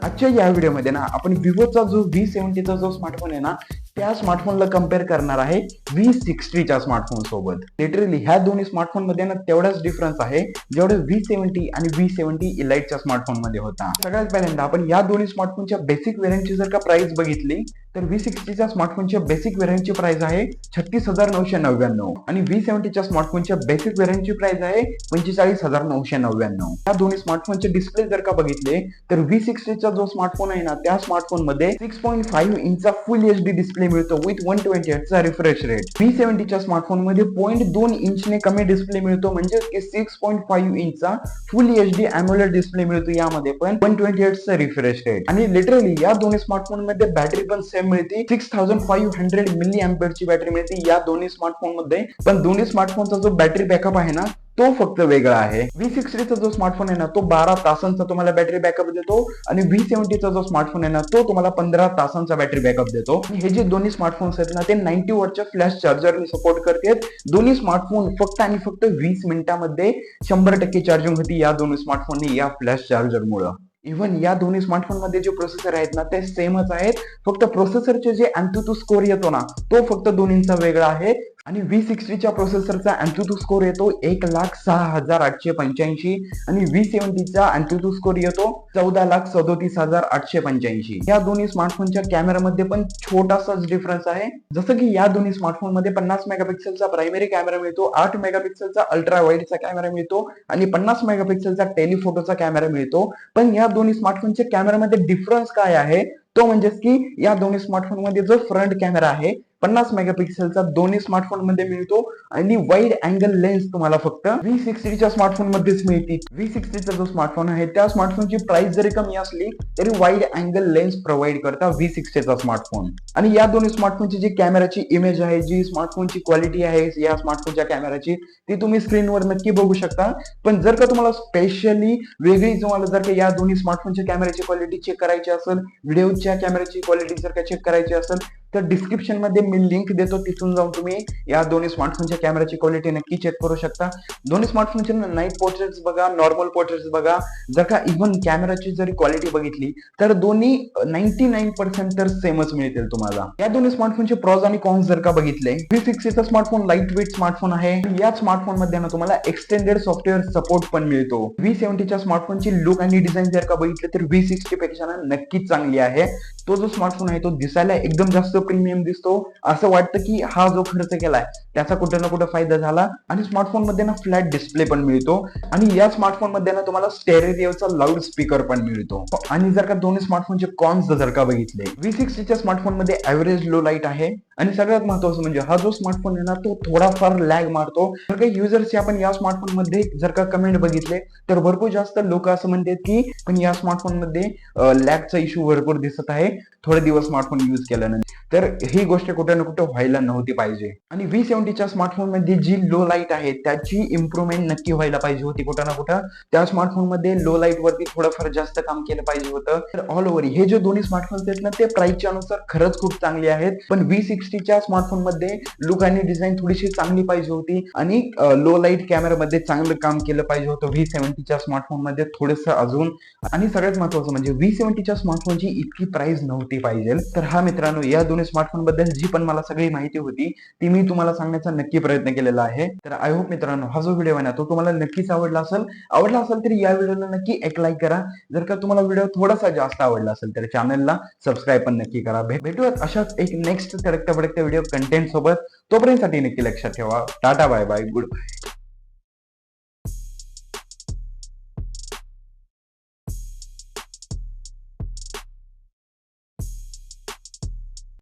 आजच्या या व्हिडिओमध्ये ना आपण विवोचा जो V70 चा जो स्मार्टफोन आहे ना त्या स्मार्टफोनला कम्पेअर करणार आहे V60 च्या स्मार्टफोन सोबत. लिटरली ह्या दोन्ही स्मार्टफोन मध्ये ना तेवढाच डिफरन्स आहे जेवढे V70 आणि V70 इलाइटच्या स्मार्टफोन मध्ये होता. सगळ्यात पहिल्यांदा आपण या दोन्ही स्मार्टफोनच्या बेसिक व्हेरियंटची जर का प्राइस बघितली तर V60 च्या स्मार्टफोनच्या बेसिक व्हेरियंटची प्राइस आहे 36,999 आणि V70 च्या स्मार्टफोनच्या बेसिक व्हेरियंटची प्राइस आहे 45,999. या दोन्ही स्मार्टफोनचे डिस्प्ले जर का बघितले तर V60 चा जो स्मार्टफोन आहे ना त्या स्मार्टफोन मध्ये 6.5 इंचचा फुल HD डिस्प्ले मिळतो विथ 120 Hz चा रिफ्रेश रेट. V70 च्या स्मार्टफोन मध्ये 0.2 इंचने कमी डिस्प्ले मिळतो म्हणजे की 6.5 इंचचा फुल HD AMOLED डिस्प्ले मिळतो यामध्ये पण 120 Hz चा रिफ्रेश रेट. आणि लिटरली या दोन्ही स्मार्टफोन मध्ये बॅटरी पण सेम मिळते 6500 मिली एम्पियर ची बॅटरी मिळते या दोन्ही स्मार्टफोन मध्ये. पण दोन्ही स्मार्टफोनचा जो बॅटरी बॅकअप आहे ना तो फक्त वेगळा आहे. V60 चा जो स्मार्टफोन आहे ना तो 12 तासांचा तुम्हाला बॅटरी बॅकअप देतो आणि V70 चा जो स्मार्टफोन आहे ना तो तुम्हाला 15 तासांचा बॅटरी बॅकअप देतो. हे जे दोन्ही स्मार्टफोन्स आहेत ना ते 90 वॉटच्या फ्लॅश चार्जरने सपोर्ट करतात. दोन्ही स्मार्टफोन फक्त आणि फक्त 20 मिनिटांमध्ये 100% चार्जिंग होती या दोन्ही स्मार्टफोनने या फ्लॅश चार्जरमुळे. इव्हन या दोन्ही स्मार्टफोन मध्ये जे प्रोसेसर आहेत ना ते सेमच आहेत, फक्त प्रोसेसरचे जे AnTuTu स्कोर येतो ना तो फक्त दोन्हींचा वेगळा आहे. आणि V60 च्या प्रोसेसरचा AnTuTu स्कोर येतो 1,06,885 आणि V70 चा AnTuTu स्कोर येतो 14,37,885. या दोन्ही स्मार्टफोनच्या कॅमेरामध्ये पण छोटासाच डिफरन्स आहे. जसं की या दोन्ही स्मार्टफोन मध्ये 50 मेगापिक्सेलचा प्रायमरी कॅमेरा मिळतो, 8 मेगापिक्सेलचा अल्ट्रा वाईडचा कॅमेरा मिळतो आणि 50 मेगापिक्सेलचा टेलिफोटोचा कॅमेरा मिळतो. पण या दोन्ही स्मार्टफोनच्या कॅमेरामध्ये डिफरन्स काय आहे तो म्हणजे की या दोन्ही स्मार्टफोन मध्ये जो फ्रंट कॅमेरा आहे 50 मेगापिक्सेलचा दोन्ही स्मार्टफोन मध्ये मिळतो आणि वाईड अँगल लेन्स तुम्हाला फक्त V60 च्या स्मार्टफोन मध्येच मिळते. V60 चा जो स्मार्टफोन आहे त्या स्मार्टफोनची प्राइस जरी कमी असली तरी वाईड अँगल लेन्स प्रोव्हाइड करता V60 चा स्मार्टफोन. आणि या दोन्ही स्मार्टफोनची जी कॅमेराची इमेज आहे, जी स्मार्टफोनची क्वालिटी आहे या स्मार्टफोनच्या कॅमेराची ती तुम्ही स्क्रीनवर नक्की बघू शकता. पण जर का तुम्हाला स्पेशली वेगळी तुम्हाला जर का या दोन्ही स्मार्टफोनच्या कॅमेराची क्वालिटी चेक करायची असेल, व्हिडिओच्या कॅमेराची क्वालिटी जर का चेक करायची असेल तर डिस्क्रिप्शन मध्ये मी लिंक देतो, तिथून जाऊन तुम्ही या दोन्ही स्मार्टफोनच्या कॅमेराची क्वालिटी नक्की चेक करू शकता. दोन्ही स्मार्टफोनचे नाईट पोर्ट्रेट्स बघा, नॉर्मल पोर्ट्रेट्स बघा. जर का इव्हन कॅमेराची जरी क्वालिटी बघितली तर दोन्ही 99% तर सेमच मिळतील तुम्हाला. या दोन्ही स्मार्टफोनचे प्रॉज आणि कॉन्स जर का बघितले, V60 चा स्मार्टफोन लाईट वेट स्मार्टफोन आहे. या स्मार्टफोन मध्ये ना तुम्हाला एक्सटेंडेड सॉफ्टवेअर सपोर्ट पण मिळतो. V70 च्या स्मार्टफोनची लुक आणि डिझाईन जर का बघितले तर V60 पेक्षा ना नक्कीच चांगली आहे. तो जो स्मार्टफोन आहे तो दिसायला एकदम जास्त प्रीमियम दिसतो. असं वाटतं की हा जो खर्च केलाय त्याचा कुठे ना कुठे फायदा झाला. आणि स्मार्टफोन मध्ये ना फ्लॅट डिस्प्ले पण मिळतो आणि या स्मार्टफोन मध्ये ना तुम्हाला स्टेरिओचा लाऊड स्पीकर पण मिळतो. आणि जर का दोन्ही स्मार्टफोनचे कॉन्स जर का बघितले, V60 च्या स्मार्टफोन मध्ये ऍव्हरेज लो लाईट आहे आणि सगळ्यात महत्वाचं म्हणजे हा जो स्मार्टफोन आहे ना तो थोडाफार लॅग मारतो. जर काही युजर्स आपण या स्मार्टफोन मध्ये जर का कमेंट बघितले तर भरपूर जास्त लोक असं म्हणतात की पण या स्मार्टफोन मध्ये लॅगचा इश्यू भरपूर दिसत आहे थोडे दिवस स्मार्टफोन युज केल्यानंतर. तर ही गोष्ट कुठे ना कुठे व्हायला नव्हती पाहिजे. आणि V70 च्या स्मार्टफोन मध्ये जी लो लाईट आहे त्याची इम्प्रुव्हमेंट नक्की व्हायला पाहिजे होती कुठे ना कुठं. त्या स्मार्टफोन मध्ये लो लाईट वरती थोडंफार जास्त काम केलं पाहिजे होतं. तर ऑल ओव्हर हे जे दोन्ही स्मार्टफोन्स आहेत ना ते प्राइसच्या अनुसार खरंच खूप चांगले आहेत. पण V60 च्या स्मार्टफोन मध्ये लुक आणि डिझाईन थोडीशी चांगली पाहिजे होती आणि लो लाईट कॅमेरा मध्ये चांगलं काम केलं पाहिजे होतं V70 च्या स्मार्टफोन मध्ये थोडंसं अजून. आणि सगळ्यात महत्वाचं म्हणजे V70 च्या स्मार्टफोनची इतकी प्राइस नव्हती पाहिजे. तर हा मित्रांनो या दोन्ही स्मार्टफोन बद्दल जी पण मला सगळी माहिती होती ती मी तुम्हाला सांगण्याचा नक्की प्रयत्न केलेला आहे. तर आय होप मित्रांनो हा जो व्हिडिओ आहे ना तो तुम्हाला नक्कीच आवडला असेल तर या व्हिडिओला नक्की एक लाईक करा. जर का तुम्हाला व्हिडिओ थोडासा जास्त आवडला असेल तर चॅनलला सबस्क्राईब पण नक्की करा. भेटूयात अशाच एक नेक्स्ट तडकत्या व्हिडिओ कंटेंट सोबत. तोपर्यंत नक्की लक्षात ठेवा. Ta-ta bye bye, good bye.